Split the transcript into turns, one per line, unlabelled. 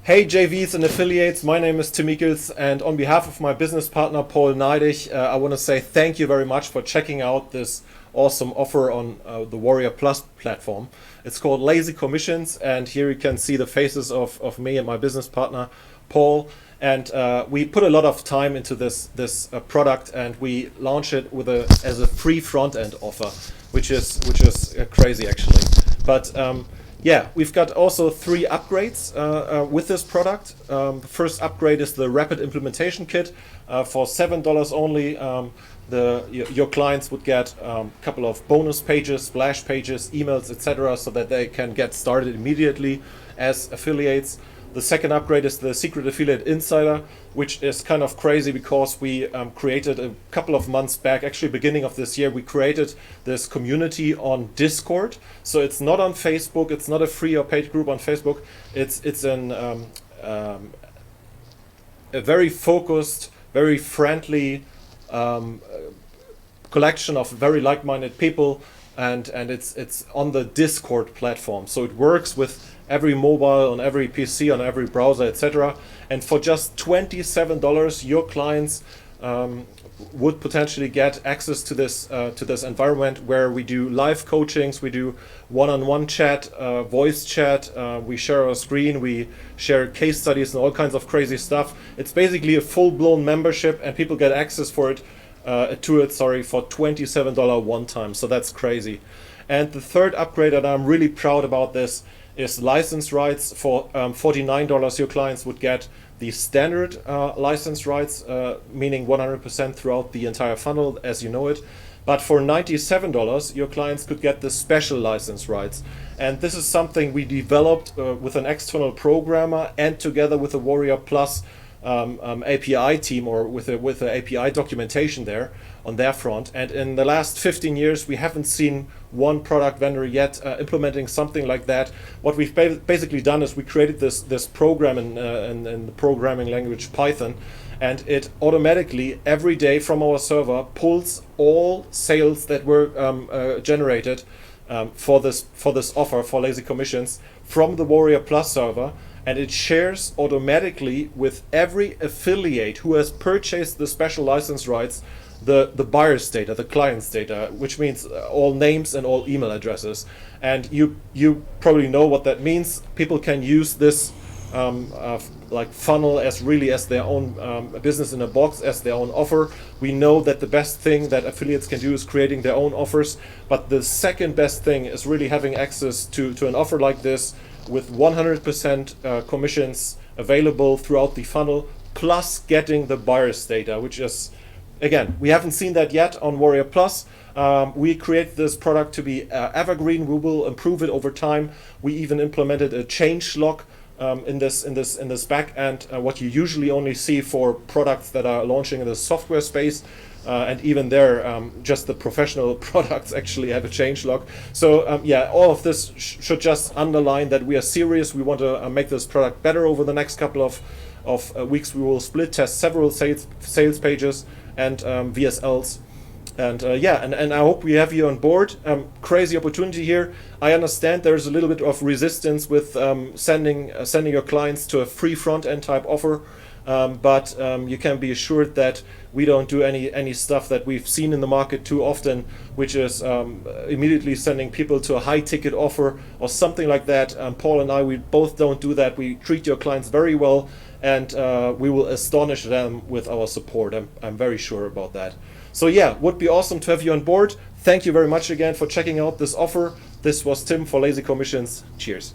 Hey JVs and affiliates, my name is Tim Michels, and on behalf of my business partner Paul Neidig, I want to say thank you very much for checking out this awesome offer on the Warrior Plus platform. It's called Lazy Commissions, and here you can see the faces of me and my business partner Paul. And we put a lot of time into this product, and we launch it with as a free front end offer, which is crazy actually. But yeah, we've got also 3 upgrades with this product. The first upgrade is the Rapid Implementation Kit. For $7 only, your clients would get a couple of bonus pages, splash pages, emails, etc., so that they can get started immediately as affiliates. The second upgrade is the Secret Affiliate Insider, which is kind of crazy because we created a couple of months back, actually beginning of this year, we created this community on Discord. So it's not on Facebook, it's not a free or paid group on Facebook. It's a very focused, very friendly collection of very like-minded people, and it's on the Discord platform. So it works with every mobile, on every PC, on every browser, etc. And for just $27, your clients would potentially get access to this environment where we do live coachings, we do one-on-one chat, voice chat, we share our screen, we share case studies and all kinds of crazy stuff. It's basically a full-blown membership, and people get access for $27 one time. So that's crazy. And the third upgrade, and I'm really proud about this, is license rights. For $49, your clients would get the standard license rights, meaning 100% throughout the entire funnel as you know it. But for $97, your clients could get the special license rights. And this is something we developed with an external programmer and together with the Warrior Plus API team, or with the API documentation there on their front. And in the last 15 years, we haven't seen one product vendor yet implementing something like that. What we've basically done is we created this program in the programming language Python, and it automatically every day from our server pulls all sales that were generated for this offer for Lazy Commissions from the Warrior Plus server, and it shares automatically with every affiliate who has purchased the special license rights the buyer's data, the client's data, which means all names and all email addresses. And you probably know what that means. People can use this like funnel as their own business in a box, as their own offer. We know that the best thing that affiliates can do is creating their own offers, but the second best thing is really having access to an offer like this with 100% commissions available throughout the funnel, plus getting the buyer's data, which is, again, we haven't seen that yet on Warrior Plus. We created this product to be evergreen. We will improve it over time. We even implemented a change log in this back end, what you usually only see for products that are launching in the software space. And even there, just the professional products actually have a change log. So yeah, all of this should just underline that we are serious. We want to make this product better over the next couple of weeks. We will split test several sales pages and VSLs. And yeah, and I hope we have you on board. Crazy opportunity here. I understand there's a little bit of resistance with sending your clients to a free front end type offer. But you can be assured that we don't do any stuff that we've seen in the market too often, which is immediately sending people to a high ticket offer or something like that. Paul and I, we both don't do that. We treat your clients very well, and we will astonish them with our support. I'm very sure about that. So yeah, would be awesome to have you on board. Thank you very much again for checking out this offer. This was Tim for Lazy Commissions. Cheers.